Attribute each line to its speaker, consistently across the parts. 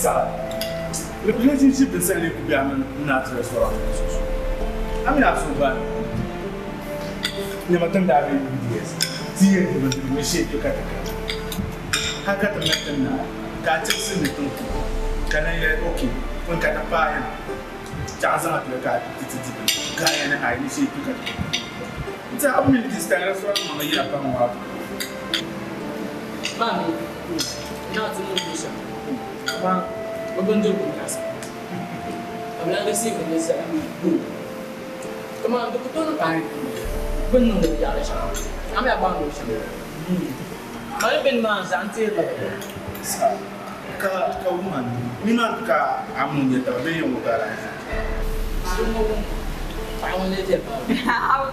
Speaker 1: The relationship is only to be a natural restaurant. I mean, I'm so glad. Never done that in years. See you, we shape your category. I got a method now. Got to see the two. Can I get okay? When can I buy him? Johnson at your guy, guy and I shape your category. It's a million distance from a year from what?
Speaker 2: Mammy, not to move. We're going to do this. I'm not receiving this. Come on, the Puton time. When no, the Yalish. I'm a bundle. I've been months until a woman. Minaka, I'm with a very old guy. I want to tell you. How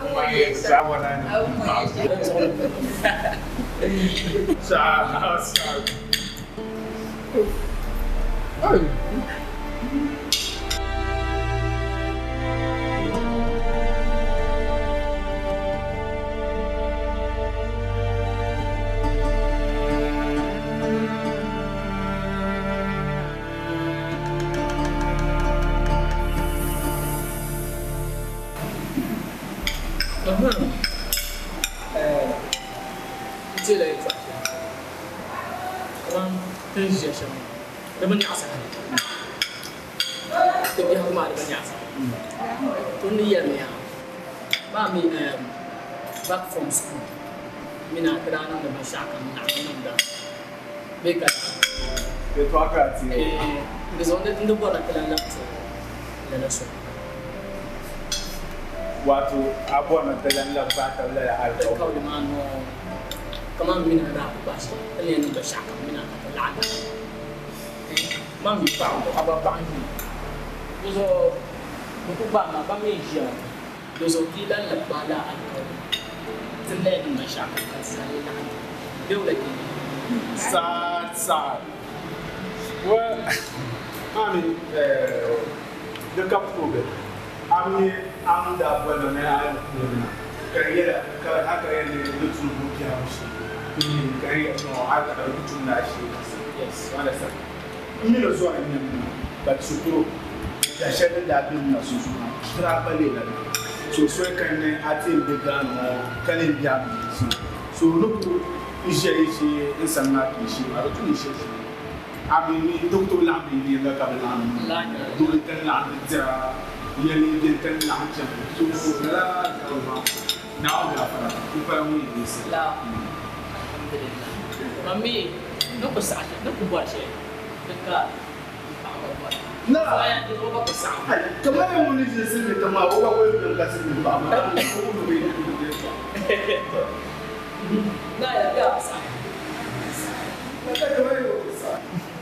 Speaker 2: back from school. Mina Grana the Mashaka and because there's only in the water that let us
Speaker 1: what I want to tell you about the
Speaker 2: call the man come on, Mina Bash, and then the Shaka Mina Lana. Mammy found about banking. Those are Mukubama, Bamija, those are Gila and Bala and to let my shop do like
Speaker 1: sad. Well, I mean, the couple I'm the one I career, yes, understand. You know, so I mean, but so the shedding that being so traveling. So can attend the gun or can it be so look to is a not issue. I don't issue. I mean, Dr. Lambi in the Cabinet, do it and land, yearly get 10 lunch. So now we are people this.
Speaker 2: Mammy, no passage, no watch it. Because no, I am the over the sound.
Speaker 1: Come on, you listen to my overwhelming lesson.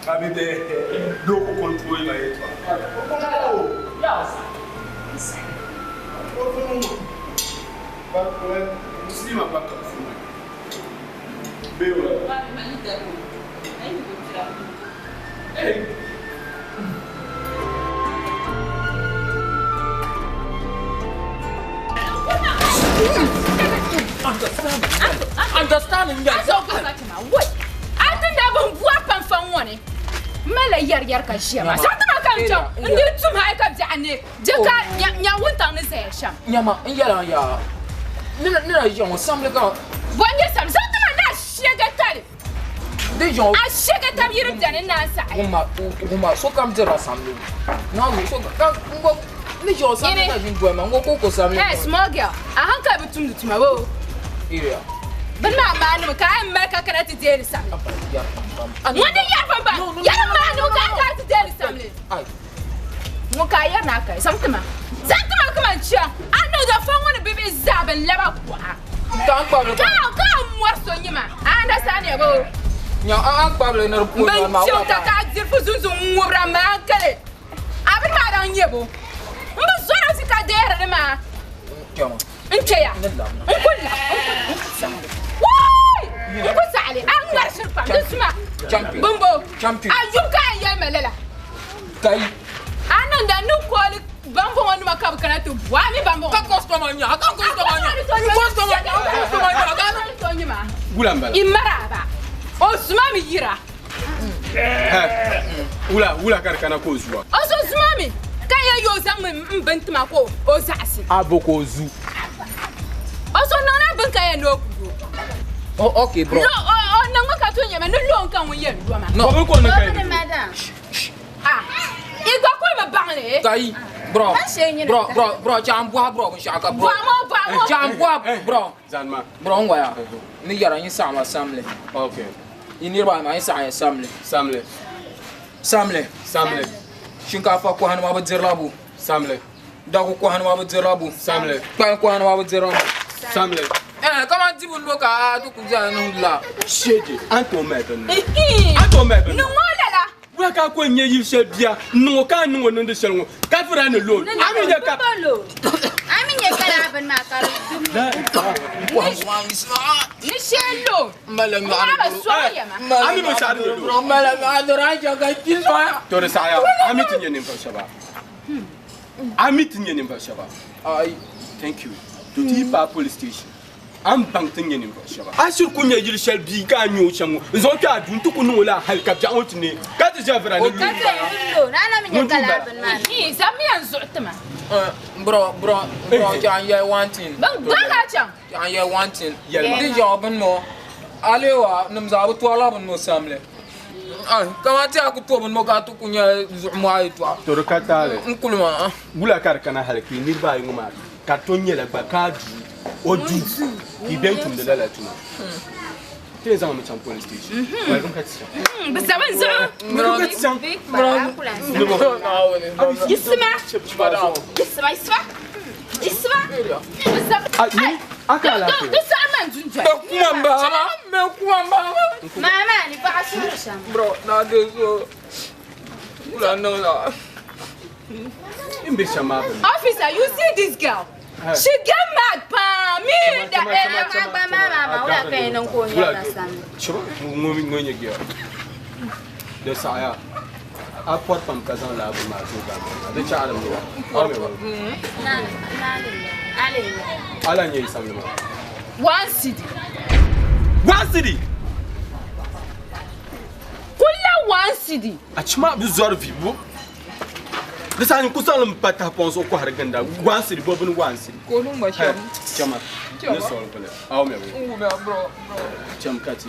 Speaker 1: I mean, the no control my head. Yes. But when you see my back up for me, hey.
Speaker 3: Understanding that.
Speaker 4: What? I think I won't work on for one. Mala yarka shema. Satama kanjo. Ndi tum hay ka jani. Jeka nya wunta ne sesha.
Speaker 3: Nyama yara ya. Nina yon semble ka.
Speaker 4: Bonye sam satama na shega tali.
Speaker 3: De yon.
Speaker 4: A shega tali yiru jani na sa.
Speaker 3: Uma so kam jera samle. Na mo so ka ngo ni yon samle ka jin boema ngo ko samle.
Speaker 4: Hey small girl. A hanka bitum dutuma wo.
Speaker 3: Area.
Speaker 4: But my man, I make a carrot to tell something. What do you have about? Young man who got to tell something. Mokaya Naka, something. Something come on, chair. I know the phone want to be Zab and Leva. Come, what's on you, man? I understand you go.
Speaker 3: I'm probably not a poor man.
Speaker 4: I did for Zoom, more a man. I've been mad on you. I'm sorry to cut there, man. Chair. Why? What's that? I'm not sure. This man. Bumbo. Champion. Are you guy, Yamalella? I know that no quality bumbo on my cup can do. Why me bumbo? I can't come on you. I can't come on you. In Maraba. Oh, Smammy Yira.
Speaker 5: Wula karkana ko zuwa.
Speaker 4: Oso zumami. Kaya yo zang mbent mako o zasi.
Speaker 5: Aboko zu.
Speaker 4: Oso nana ben kaya no.
Speaker 3: Oh, okay, bro.
Speaker 4: No, na ngaka to nyama no lo nkan won yen do ma.
Speaker 3: No.
Speaker 5: Ko na kai.
Speaker 4: Madam. Ah. Igwa ko me bangle.
Speaker 3: Tai, bro, jambwa bro, shaka bro. Jambwa bro.
Speaker 5: Zanma.
Speaker 3: Bro ngwa. Ni yara yin sama samle.
Speaker 5: Okay.
Speaker 3: Inirba ma yin sa samle. Samle. Shinkafa ko hanwa ba zirlabu.
Speaker 5: Samle.
Speaker 3: Dago ko hanwa ba zirlabu.
Speaker 5: Samle.
Speaker 3: Pan ko hanwa ba zirlabu.
Speaker 5: Samle.
Speaker 3: Comment tu veux le cas to kuja no la.
Speaker 5: Shege. Anto mebe.
Speaker 4: No ngolala.
Speaker 5: Wula ka ko nye yi she bia. No ka no no de shelwo. Ka fira ne lo. Ami de ka.
Speaker 4: Ami nye kala ben ma kala. Ni shelo.
Speaker 3: Mala mi
Speaker 5: Ami mo sa de lo.
Speaker 3: mala mi adora jaga kiswa.
Speaker 5: To de sa ya. Ami tinye ne mfa shaba. Ami tinye ne mfa shaba.
Speaker 3: Ai,
Speaker 5: Thank you. To Tipa police station. Am bang tinye ne mfa shaba. Ashir kunya yil shel bi ka nyu changu. Zo ka dun tu kunu la hal ka ja otne. Ka ti javra ne.
Speaker 4: Nana mi nye kala ben ma. Ni zami an zutma.
Speaker 3: bro, can you one thing?
Speaker 4: Banga chang.
Speaker 3: Can you one thing?
Speaker 5: Yeah.
Speaker 3: This job no. Alewa namzabu twala no samle. Kama ti akutoba no ka tukunya zuma itwa.
Speaker 5: To ka tale.
Speaker 3: Nkuluma.
Speaker 5: Wula kar kana halki ni ba yin ma. Ka tonye la ba ka du. Odu. Ki ben tum de la tuma. Te zama mi police station. Wa gun ka tsa.
Speaker 4: Bizaban zo.
Speaker 3: Bro,
Speaker 4: Isma.
Speaker 5: Akala.
Speaker 4: Mama, ni pa asusha.
Speaker 3: Bro, na de so. Ula no la.
Speaker 5: Imbe shama ba.
Speaker 4: Officer, you see this girl? She get mad, pa. Me that mama, wala kay nang ko niya san.
Speaker 5: Chaba, ngomi ngonya giya. De saya. Aport pam kazan la bu ma zo ba. De cha alam ni. Ame ba. Ala nye isam ma.
Speaker 4: One city.
Speaker 5: One city.
Speaker 4: Kula one city.
Speaker 5: Achma bi zor vibo. De sa ni kusalam pata ponso ko har ganda. One city bobun one city.
Speaker 3: Ko lu ma sham.
Speaker 5: Chama. Ne so pele. Aw me ba.
Speaker 3: Bro.
Speaker 5: Cham kati.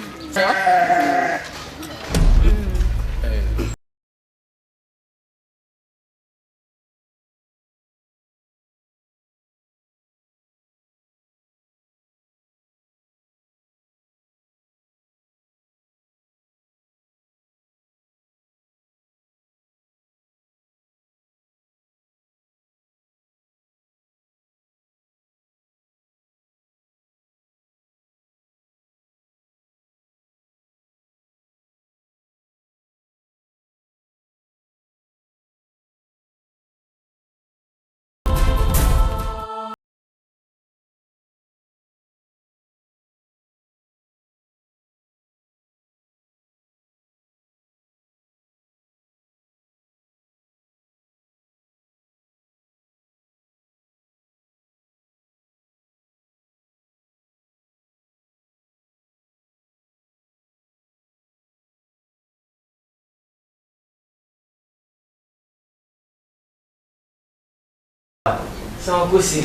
Speaker 6: Sama kusi.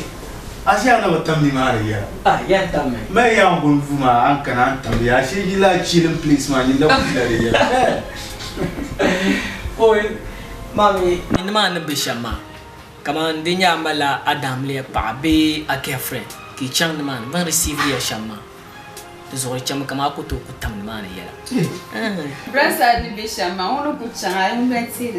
Speaker 1: Asia na batam ni Maria.
Speaker 6: Yan tame.
Speaker 1: Me yang bun fuma an kana tambi asia gila chilling place man ni da kudare ya.
Speaker 6: Oi, mami, ni naman na bishama. Kama hindi niya mala Adam le pabe a girlfriend. Ki chang naman van receive ya shama. Tuzuri chama kama ako to kutam naman ya.
Speaker 7: Brasa ni bishama, uno kuchanga yung bensi.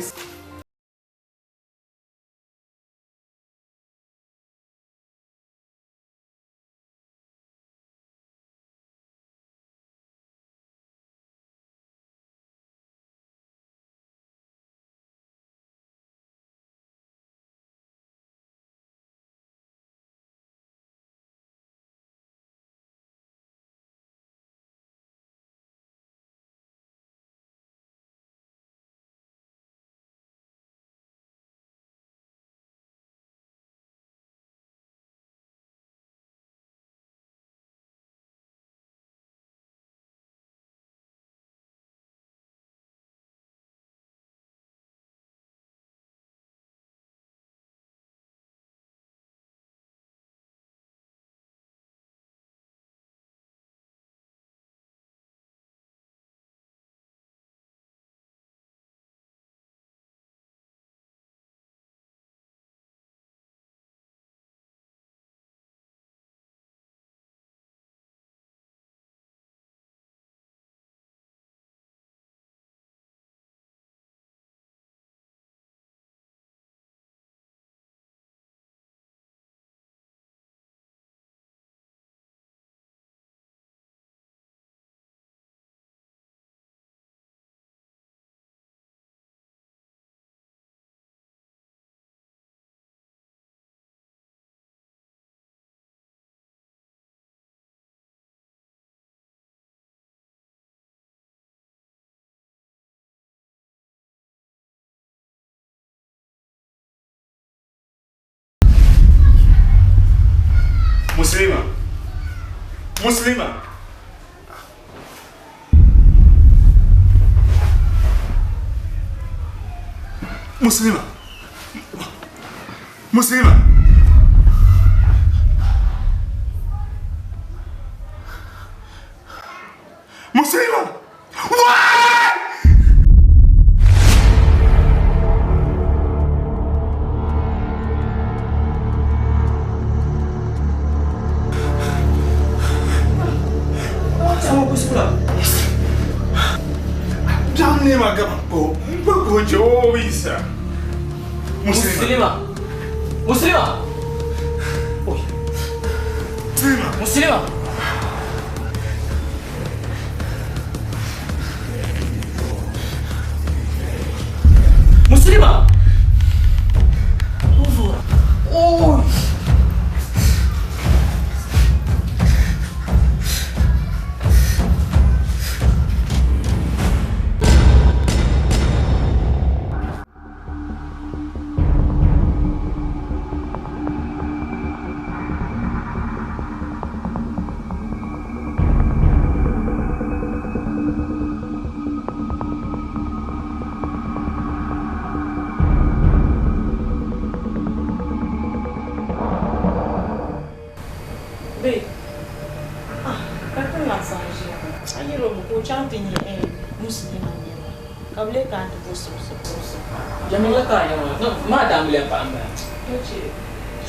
Speaker 1: Muslima.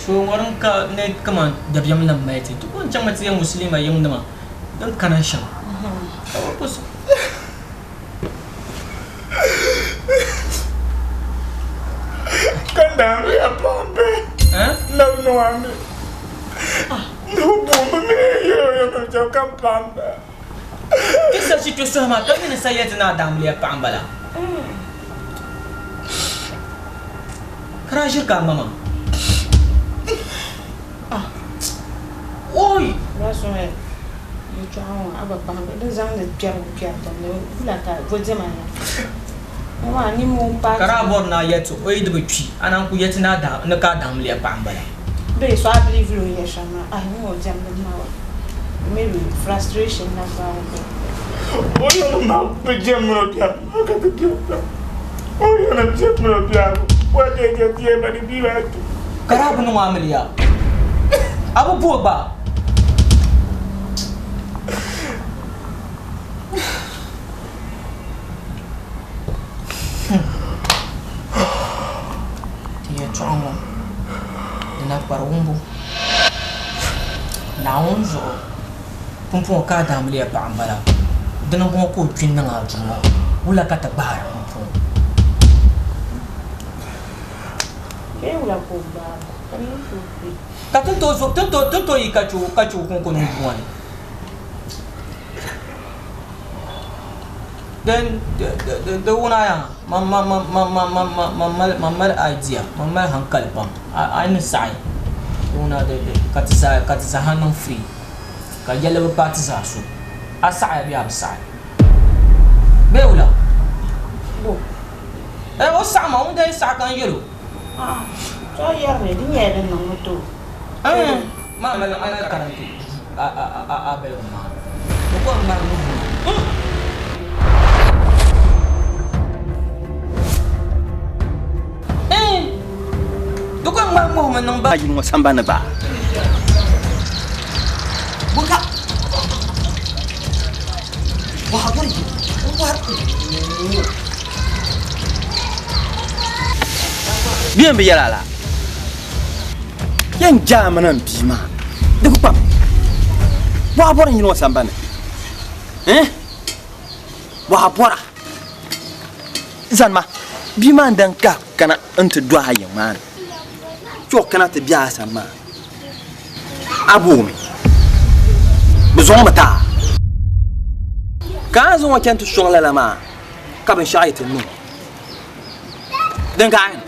Speaker 6: So orang ka ne kaman DABIEM na mai tu pun macam macam Muslim yang nama dan kanan syam. Apa sih?
Speaker 1: Kandang apa ambe? No ambe. No bomba yo macam kampamba.
Speaker 6: Kisah situasi sama kami ni saya tena DABIEM apa ambala. Kerajaan ka mama. Oi,
Speaker 8: rasanya you jangan apa paham itu jangan dipiar tak ni bukan kau zaman mama ni mau pas
Speaker 6: karabor na yatu oi de bipi anan ku yetina da na ka DABIEM apa ambala
Speaker 8: be so I believe lo ya shama ni mau jam de mawa maybe frustration na ba
Speaker 1: oh yo na jam no dia ka tu dia oh yo na jam no dia wa dia ba di biwa
Speaker 6: karabor no amalia abu buat ba dia cuma dengan parumbu naunzo pumpung ka DABIEM apa ambala dengan ko pinna ngajuma ula kata bar pumpung
Speaker 8: ula ko ba kan itu
Speaker 6: Tentu ikacu kung buwan. Dan the una yang mamar idea, mamar hangkal pang. Ay say. Una de katisa hanong free. Kaya lawa pati sa su. Asay biya asay. Beula.
Speaker 8: Bo.
Speaker 6: O sama dahil sa kan yelo.
Speaker 8: So ya ni dia ada nama tu.
Speaker 6: Mama anak karanti. Abel ma. Bukan malu. Bukan malu menang ba.
Speaker 5: Ayun mo samba na ba?
Speaker 6: Buka. Wah, gini. Buat.
Speaker 5: Bien biya la. Yang jamanan bima. Deku pam. Wa bora yino samba na. Wa bora. Zanma. Bima dan ka kana anta dwa hayin man. Chok kana ta biya sama. Abumi. Bezon mata. Kazo wa kantu shongla lama. Kaban shaitin nu. Dan ka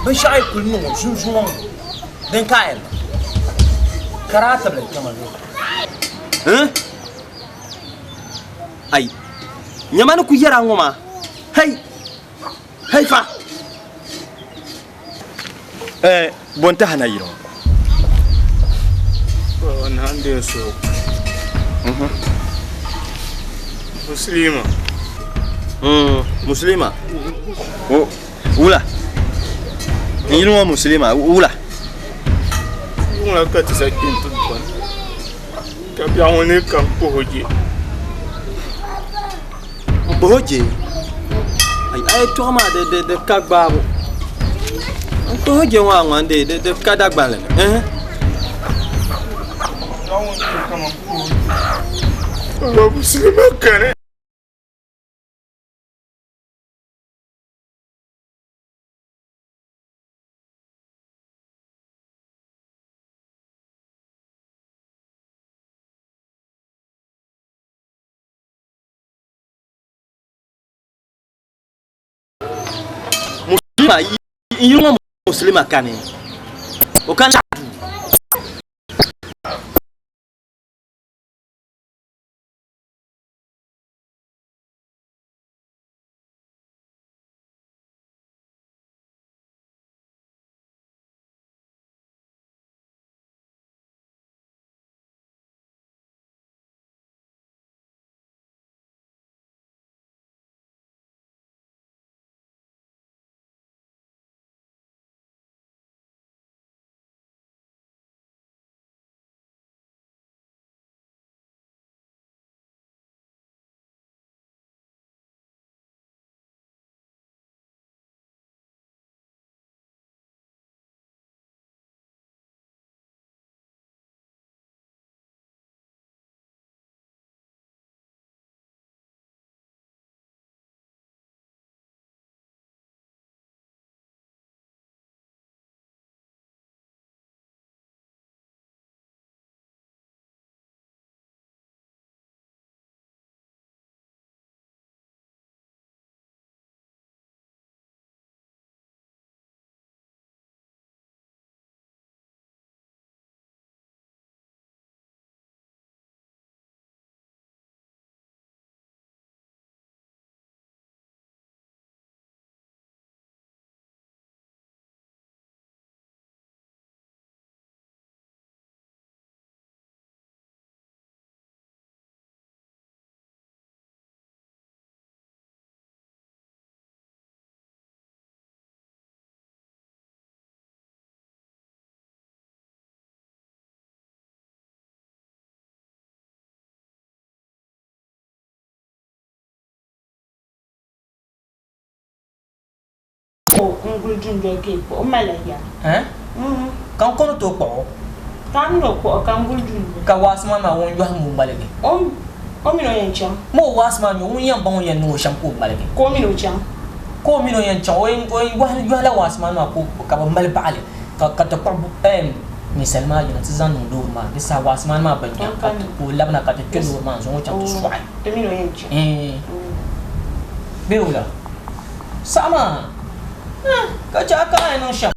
Speaker 5: ben shai kul nu zunzun den kael karata bel kamal ai nyamana ku yara ngoma hey fa bonta hana yiro
Speaker 1: man hande so muslima
Speaker 9: muslima oh ula ni no muslima ula
Speaker 1: ngala ka tsa kintu ban ka bia woni kan pohoje
Speaker 9: ay to ma de kagbabo pohoje wa ngande de kadagban
Speaker 1: le muslima kare
Speaker 9: Yunga muslima kane okana
Speaker 8: nguljundo ke ko malaya
Speaker 6: kan kono to ko
Speaker 8: kan no ko kan nguljundo
Speaker 6: ka wasma ma won yo mu balage
Speaker 8: o mi no yen cham
Speaker 6: mo wasma mi won yan bon yan no sham ko balage
Speaker 8: ko mi no cham
Speaker 6: o yo la wasma ma ko ka ba mal baale ka to ko ni selma yo na tizan no do ma ni sa wasma ma ban ya ko labna ka to kendo ma so cham to swai
Speaker 8: to mi no yen cham
Speaker 6: beula sama ka cha ka no sham